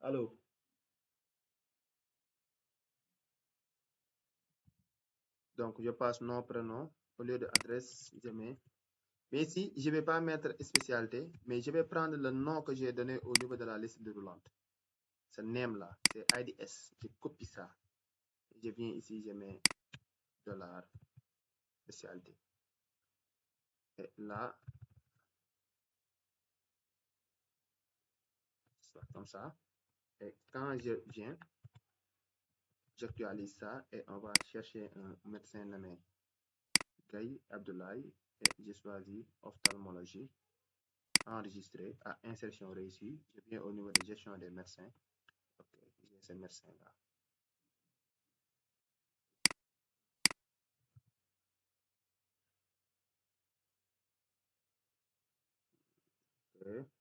Allô? Donc, je passe nom, prénom. Au lieu de adresse, je mets. Mais ici, je ne vais pas mettre spécialité, mais je vais prendre le nom que j'ai donné au niveau de la liste déroulante. Ce name-là, c'est IDS. Je copie ça. Je viens ici, je mets $spécialité. Et là, comme ça. Et quand je viens, j'actualise ça et on va chercher un médecin nommé Gaï Abdoulaye et je choisis ophtalmologie, enregistré à insertion réussie. Je viens au niveau de gestion des médecins. Ok, j'ai ce médecin-là. Okay.